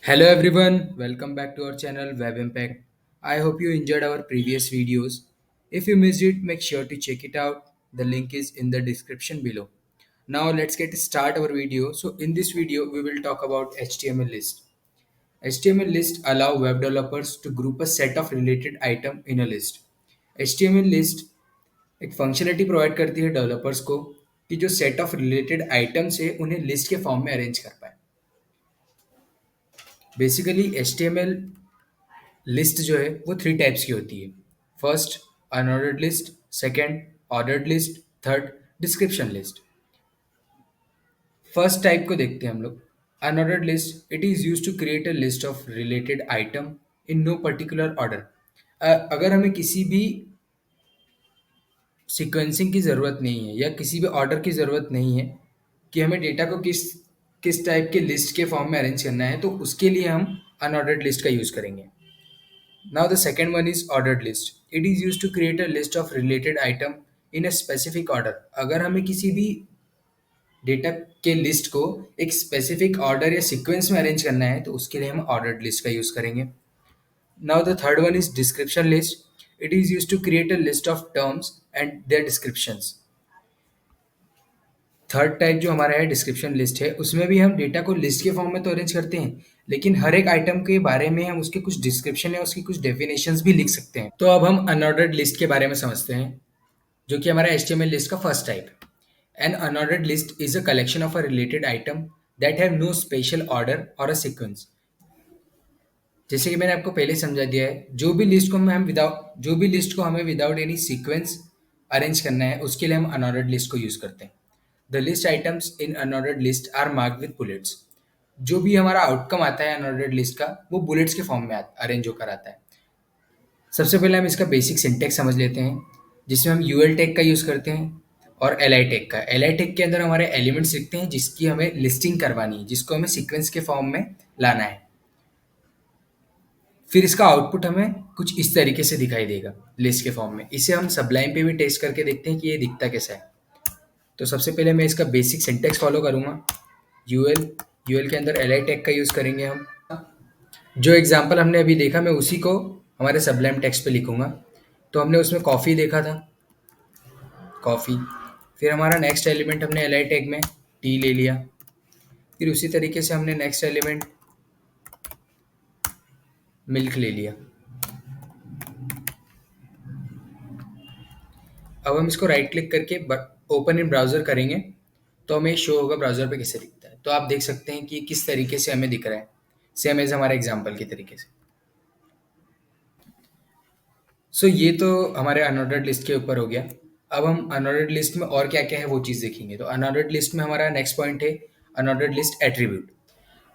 Hello everyone, welcome back to our channel Web Impact. I hope you enjoyed our previous videos. If you missed it, make sure to check it out. The link is in the description below. Now let's get start our video. So in this video, we will talk about HTML list. HTML list allow web developers to group a set of related item in a list. HTML list एक functionality provide करती है developers को कि जो set of related items है उन्हें list के form में अरेंज कर पाए. बेसिकली HTML लिस्ट जो है वो थ्री टाइप्स की होती है. First unordered list, second ordered list, third description list. First type को देखते हैं हम लोग. Unordered list it is use to create a list of related item in no particular order. अगर हमें किसी भी सीक्वेंसिंग की ज़रूरत नहीं है या किसी भी ऑर्डर की ज़रूरत नहीं है कि हमें डेटा को किस किस टाइप के लिस्ट के फॉर्म में अरेंज करना है, तो उसके लिए हम अनऑर्डर्ड लिस्ट का यूज़ करेंगे. Now the second one is ordered list. It is used to create a list of related item in a specific order. अगर हमें किसी भी डेटा के लिस्ट को एक स्पेसिफिक ऑर्डर या सीक्वेंस में अरेंज करना है तो उसके लिए हम ऑर्डर्ड लिस्ट का यूज़ करेंगे. Now the third one is description list. It is used to create a list of terms and their descriptions. Third type जो हमारा है डिस्क्रिप्शन लिस्ट है, उसमें भी हम डेटा को लिस्ट के फॉर्म में तो अरेंज करते हैं, लेकिन हर एक आइटम के बारे में हम उसके कुछ डिस्क्रिप्शन या उसकी कुछ डेफिनेशंस भी लिख सकते हैं. तो अब हम अनऑर्डर्ड लिस्ट के बारे में समझते हैं, जो कि हमारा HTML लिस्ट का first type. An unordered list is a collection of a related item that have no special order और अ सीक्वेंस. जैसे कि मैंने आपको पहले समझा दिया है, जो भी लिस्ट को हमें विदाउट एनी सीक्वेंस अरेंज करना है उसके लिए हम अनऑर्डर्ड लिस्ट को यूज करते हैं. The list items in unordered list are marked with bullets. जो भी हमारा आउटकम आता है अनऑर्डर्ड लिस्ट का वो बुलेट्स के फॉर्म में अरेंज होकर आता है. सबसे पहले हम इसका बेसिक सिंटेक्स समझ लेते हैं, जिसमें हम यूएल टैग का यूज़ करते हैं और एल आई टैग का. एल आई टैग के अंदर हमारे एलिमेंट्स लिखते हैं जिसकी हमें लिस्टिंग करवानी है, जिसको हमें सीक्वेंस के फॉर्म में लाना है. फिर इसका आउटपुट हमें कुछ इस तरीके से दिखाई देगा लिस्ट के फॉर्म में. इसे हम सबलाइन पे भी टेस्ट करके देखते हैं कि ये दिखता कैसा है. तो सबसे पहले मैं इसका बेसिक सिंटेक्स फॉलो करूँगा. यूएल यूएल के अंदर एल आई टैग का यूज़ करेंगे हम. जो एग्जांपल हमने अभी देखा मैं उसी को हमारे सबलाइन टेक्स्ट पे लिखूँगा. तो हमने उसमें कॉफ़ी देखा था, कॉफ़ी. फिर हमारा नेक्स्ट एलिमेंट हमने एल आई टैग में टी ले लिया. फिर उसी तरीके से हमने नेक्स्ट एलिमेंट मिल्क ले लिया. अब हम इसको राइट क्लिक करके ओपन इन ब्राउज़र करेंगे तो हमें शो होगा ब्राउज़र पे कैसे दिखता है. तो आप देख सकते हैं कि किस तरीके से हमें दिख रहा है, सेम एज़ हमारे एग्जांपल के तरीके से. सो ये तो हमारे अनऑर्डर्ड लिस्ट के ऊपर हो गया. अब हम अनऑर्डर्ड लिस्ट में और क्या-क्या है वो चीज़ देखेंगे. तो अनऑर्डर्ड लिस्ट में हमारा नेक्स्ट पॉइंट है unordered list attribute.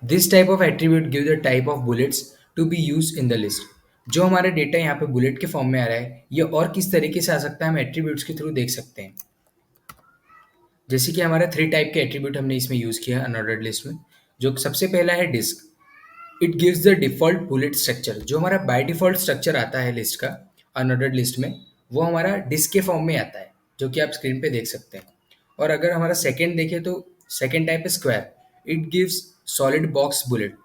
This type of attribute give the type of bullets to be used in the list. जो हमारा डेटा यहाँ पे बुलेट के फॉर्म में आ रहा है, ये और किस तरीके से आ सकता है हम एट्रीब्यूट्स के थ्रू देख सकते हैं. जैसे कि हमारे थ्री टाइप के एट्रीब्यूट हमने इसमें यूज़ किया है अनऑर्डर्ड लिस्ट में. जो सबसे पहला है disc. It gives the default bullet structure. जो हमारा बाय डिफ़ॉल्ट स्ट्रक्चर आता है लिस्ट का अनऑर्डर्ड लिस्ट में, वो हमारा डिस्क के फॉर्म में आता है, जो कि आप स्क्रीन पे देख सकते हैं. और अगर हमारा सेकंड देखें तो सेकंड टाइप है square. It gives solid box bullet.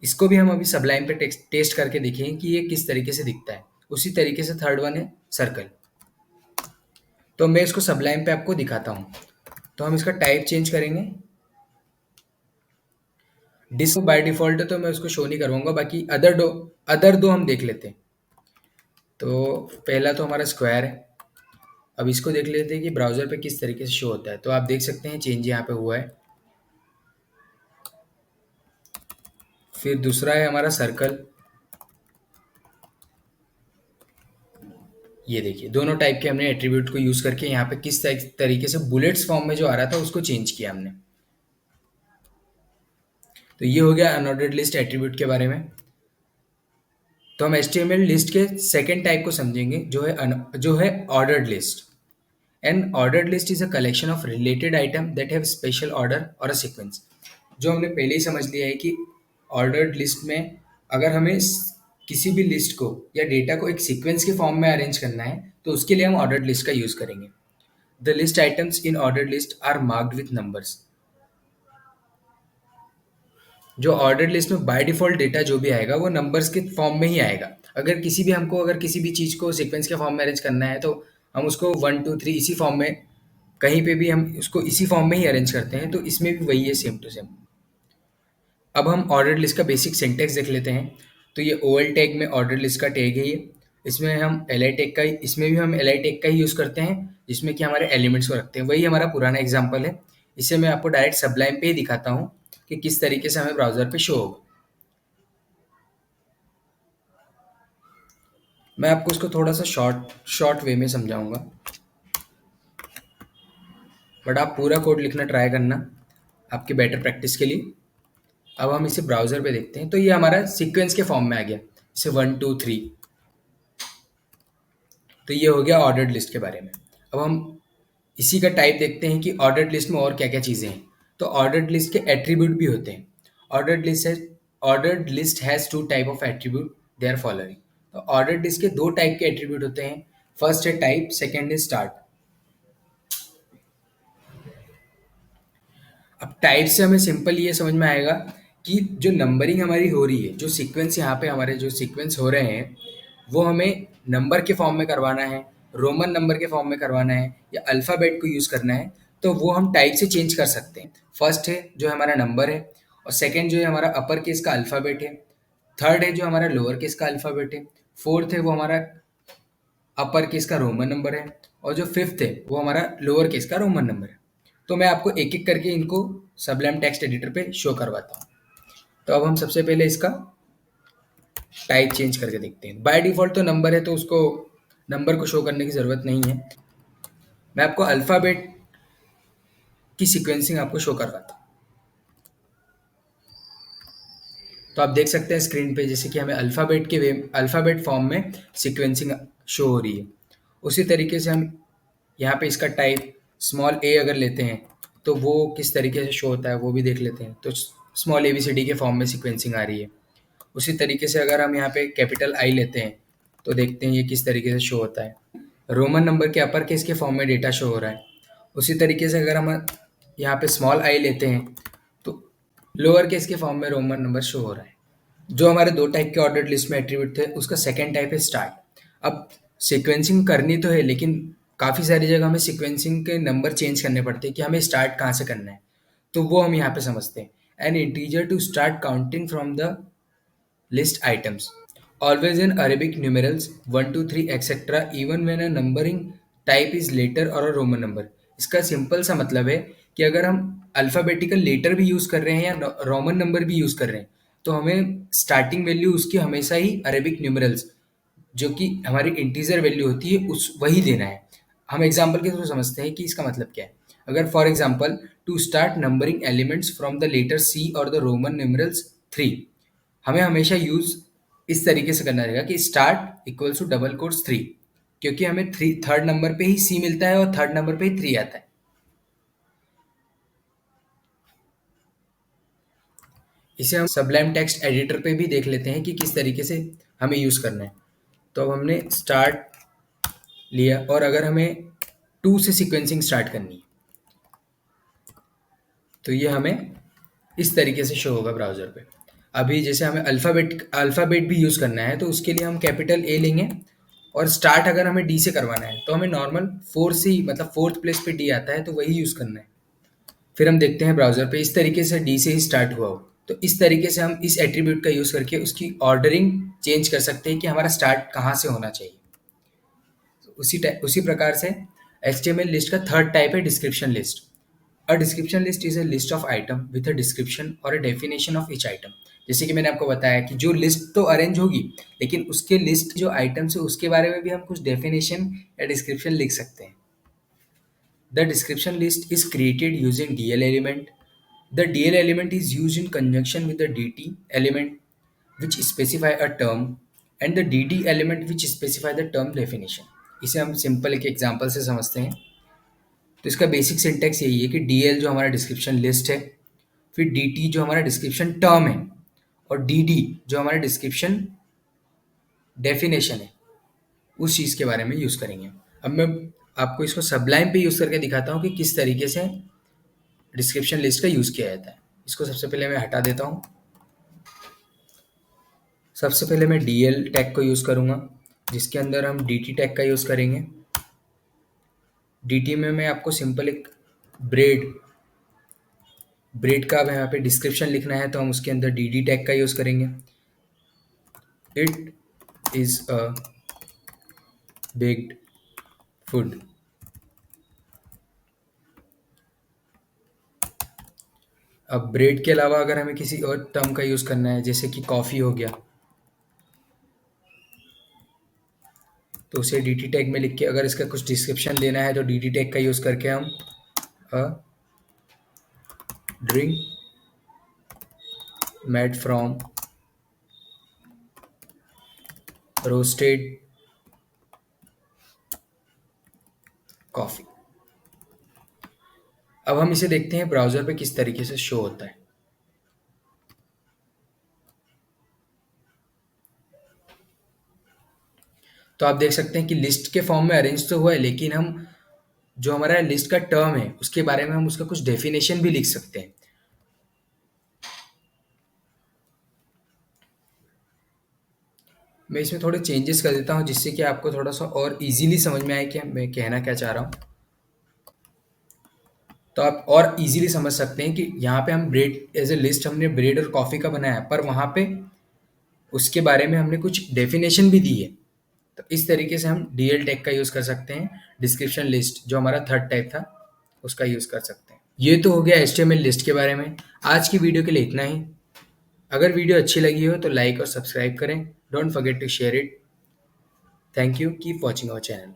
इसको भी हम अभी सबलाइन पे टेस्ट करके देखेंगे कि ये किस तरीके से दिखता है. उसी तरीके से थर्ड वन है सर्कल. तो मैं इसको सबलाइन पे आपको दिखाता हूँ. तो हम इसका टाइप चेंज करेंगे. डिस्क बाय डिफ़ॉल्ट है तो मैं उसको शो नहीं करवाऊँगा, बाकी अदर दो हम देख लेते हैं. तो पहला तो हमारा स्क्वायर है. अब इसको देख लेते हैं कि ब्राउज़र पे किस तरीके से शो होता है. तो आप देख सकते हैं चेंज यहाँ पे हुआ है. फिर दूसरा है हमारा सर्कल. ये देखिए दोनों टाइप के हमने एट्रीब्यूट को यूज़ करके यहाँ पे किस तरीके से बुलेट्स फॉर्म में जो आ रहा था उसको चेंज किया हमने. तो ये हो गया अनऑर्डर्ड लिस्ट एट्रीब्यूट के बारे में. तो हम HTML लिस्ट के सेकेंड टाइप को समझेंगे जो है ordered list. An ordered list is a collection of related item that have special order or a sequence. जो हमने पहले ही समझ लिया है कि ऑर्डर्ड लिस्ट में अगर हमें किसी भी लिस्ट को या डेटा को एक सीक्वेंस के फॉर्म में अरेंज करना है तो उसके लिए हम ऑर्डर्ड लिस्ट का यूज़ करेंगे. The list items in ordered list are marked with numbers. जो ऑर्डर्ड लिस्ट में बाय डिफ़ॉल्ट डेटा जो भी आएगा वो नंबर्स के फॉर्म में ही आएगा। अगर किसी भी चीज़ को सीक्वेंस के फॉर्म में अरेंज करना है तो हम उसको 1, 2, 3 इसी फॉर्म में, कहीं पे भी हम उसको इसी फॉर्म में ही अरेंज करते हैं, तो इसमें भी वही है सेम टू सेम। अब हम ऑर्डर लिस्ट का बेसिक सिंटैक्स देख लेते हैं। तो ये ओएल टैग में ऑर्डर लिस्ट का टैग है ये। इसमें भी हम एल आई टैग का ही यूज़ करते हैं, जिसमें कि हमारे एलिमेंट्स को रखते हैं। वही हमारा पुराना एग्जाम्पल है। इसे मैं आपको डायरेक्ट सबलाइन पे ही दिखाता हूँ कि किस तरीके से हमें ब्राउज़र पे शो होगा। मैं आपको इसको थोड़ा सा शॉर्ट शॉर्ट वे में समझाऊंगा, बट आप पूरा कोड लिखना ट्राई करना आपके बेटर प्रैक्टिस के लिए। अब हम इसे ब्राउज़र पे देखते हैं, तो ये हमारा सीक्वेंस के फॉर्म में आ गया, जैसे 1, 2, 3। तो ये हो गया ऑर्डर्ड लिस्ट के बारे में। अब हम इसी का टाइप देखते हैं कि ऑर्डर्ड लिस्ट में और क्या-क्या चीज़ें हैं। तो ऑर्डर्ड लिस्ट के एट्रीब्यूट भी होते हैं। Ordered list has 2 type of attribute, they are following. तो ऑर्डर्ड लिस्ट के 2 टाइप के एट्रीब्यूट होते हैं। फर्स्ट है टाइप, सेकंड इज स्टार्ट। अब टाइप से हमें सिंपल ये समझ में आएगा कि जो नंबरिंग हमारी हो रही है, जो सीक्वेंस यहाँ पे हमारे जो सीक्वेंस हो रहे हैं, वो हमें नंबर के फॉर्म में करवाना है, रोमन नंबर के फॉर्म में करवाना है या अल्फ़ाबेट को यूज़ करना है, तो वो हम टाइप से चेंज कर सकते हैं। फर्स्ट है जो हमारा नंबर है, और सेकंड जो है हमारा अपर केस का अल्फ़ाबेट है, थर्ड है जो हमारा लोअर केस का अल्फ़ाबेट है, फोर्थ है वो हमारा अपर केस का रोमन नंबर है, और जो फिफ्थ है वो हमारा लोअर केस का रोमन नंबर है। तो मैं आपको एक एक करके इनको सबलाइम टेक्स्ट एडिटर पे शो करवाता हूँ। तो अब हम सबसे पहले इसका टाइप चेंज करके देखते हैं। बाय डिफ़ॉल्ट तो नंबर है, तो उसको नंबर को शो करने की ज़रूरत नहीं है। मैं आपको अल्फ़ाबेट की सीक्वेंसिंग आपको शो करवाता हूँ। तो आप देख सकते हैं स्क्रीन पे, जैसे कि हमें अल्फ़ाबेट फॉर्म में सीक्वेंसिंग शो हो रही है। उसी तरीके से हम यहाँ पे इसका टाइप स्मॉल ए अगर लेते हैं, तो वो किस तरीके से शो होता है वो भी देख लेते हैं। तो small a b c d के फॉर्म में सीक्वेंसिंग आ रही है। उसी तरीके से अगर हम यहाँ पे कैपिटल आई लेते हैं, तो देखते हैं ये किस तरीके से शो होता है। रोमन नंबर के अपर केस के फॉर्म में डेटा शो हो रहा है। उसी तरीके से अगर हम यहाँ पे स्मॉल आई लेते हैं, तो लोअर केस के फॉर्म में रोमन नंबर शो हो रहा है। जो हमारे 2 टाइप के ऑर्डर्ड लिस्ट में एट्रीब्यूट थे, उसका सेकंड टाइप है स्टार्ट। अब सीक्वेंसिंग करनी तो है, लेकिन काफ़ी सारी जगह हमें सीक्वेंसिंग के नंबर चेंज करने पड़ते हैं कि हमें स्टार्ट कहाँ से करना है। तो वो हम यहाँ पे समझते हैं। An integer to start counting from the list items. Always in Arabic numerals 1, 2, 3, etc. even when a numbering type is letter or a Roman number. इसका सिंपल सा मतलब है कि अगर हम अल्फ़ाबेटिकल लेटर भी यूज़ कर रहे हैं या रोमन नंबर भी यूज़ कर रहे हैं, तो हमें स्टार्टिंग वैल्यू उसकी हमेशा ही अरेबिक न्यूमरल्स, जो कि हमारी इंटीजर वैल्यू होती है, उस वही देना है। हम एग्जांपल के थ्रू समझते हैं कि इसका मतलब क्या है। अगर for example to start numbering elements from the letter C और द रोमन न्यूमरल्स 3, हमें हमेशा यूज़ इस तरीके से करना रहेगा कि start equals to double quotes 3, क्योंकि हमें थर्ड नंबर पे ही सी मिलता है और थर्ड नंबर पे ही 3 आता है। इसे हम सबलाइम टेक्स्ट एडिटर पे भी देख लेते हैं कि किस तरीके से हमें यूज़ करना है। तो अब हमने स्टार्ट लिया, और अगर हमें 2 से सीक्वेंसिंग स्टार्ट करनी है, तो ये हमें इस तरीके से शो होगा ब्राउज़र पे। अभी जैसे हमें अल्फ़ाबेट भी यूज़ करना है, तो उसके लिए हम कैपिटल ए लेंगे, और स्टार्ट अगर हमें डी से करवाना है, तो हमें नॉर्मल 4 से ही, मतलब फोर्थ प्लेस पे डी आता है, तो वही यूज़ करना है। फिर हम देखते हैं ब्राउज़र पे इस तरीके से डी से ही स्टार्ट हुआ हो, तो इस तरीके से हम इस एट्रीब्यूट का यूज़ करके उसकी ऑर्डरिंग चेंज कर सकते हैं कि हमारा स्टार्ट कहाँ से होना चाहिए। उसी प्रकार से HTML लिस्ट का थर्ड टाइप है description list. A description list is a list of item with a description और a definition of each item. जैसे कि मैंने आपको बताया कि जो लिस्ट तो अरेंज होगी, लेकिन उसके लिस्ट जो आइटम्स है उसके बारे में भी हम कुछ डेफिनेशन या डिस्क्रिप्शन लिख सकते हैं। The description list is created using DL element. The DL element is used in conjunction with the DT element which specify a term and the DD element which specify the term definition. इसे हम simple एक example से समझते हैं। तो इसका basic syntax यही है कि DL जो हमारा डिस्क्रिप्शन लिस्ट है, फिर DT जो हमारा डिस्क्रिप्शन टर्म है, और DD जो हमारा डिस्क्रिप्शन डेफिनेशन है, उस चीज़ के बारे में यूज़ करेंगे। अब मैं आपको इसको सबलाइम पे यूज़ करके दिखाता हूँ कि किस तरीके से डिस्क्रिप्शन लिस्ट का यूज़ किया जाता है। इसको सबसे पहले मैं हटा देता हूँ। सबसे पहले मैं डीएल टैग को यूज़ करूँगा, जिसके अंदर हम डीटी टैग का यूज़ करेंगे। डीटी में मैं आपको सिंपल एक ब्रेड ब्रेड का अब यहाँ पे डिस्क्रिप्शन लिखना है, तो हम उसके अंदर डीटी टैग का यूज़ करेंगे। It is a baked food. अब ब्रेड के अलावा अगर हमें किसी और टर्म का यूज़ करना है, जैसे कि कॉफ़ी हो गया, तो उसे डी टी टैग में लिख के अगर इसका कुछ डिस्क्रिप्शन देना है तो डी टी टैग का यूज़ करके हम a drink made from roasted coffee. अब हम इसे देखते हैं ब्राउज़र पे किस तरीके से शो होता है। तो आप देख सकते हैं कि लिस्ट के फॉर्म में अरेंज तो हुआ है, लेकिन हम जो हमारा लिस्ट का टर्म है उसके बारे में हम उसका कुछ डेफिनेशन भी लिख सकते हैं। मैं इसमें थोड़े चेंजेस कर देता हूँ, जिससे कि आपको थोड़ा सा और इजीली समझ में आए कि मैं कहना क्या चाह रहा हूँ। तो आप और इजीली समझ सकते हैं कि यहाँ पे हम ब्रेड एज ए लिस्ट हमने ब्रेड और कॉफ़ी का बनाया है, पर वहाँ पे उसके बारे में हमने कुछ डेफिनेशन भी दी है। तो इस तरीके से हम डीएल टैग का यूज़ कर सकते हैं। डिस्क्रिप्शन लिस्ट जो हमारा थर्ड टाइप था उसका यूज़ कर सकते हैं। ये तो हो गया एचटीएमएल लिस्ट के बारे में। आज की वीडियो के लिए इतना ही। अगर वीडियो अच्छी लगी हो तो लाइक और सब्सक्राइब करें। Don't forget to share it. Thank you. Keep watching our channel.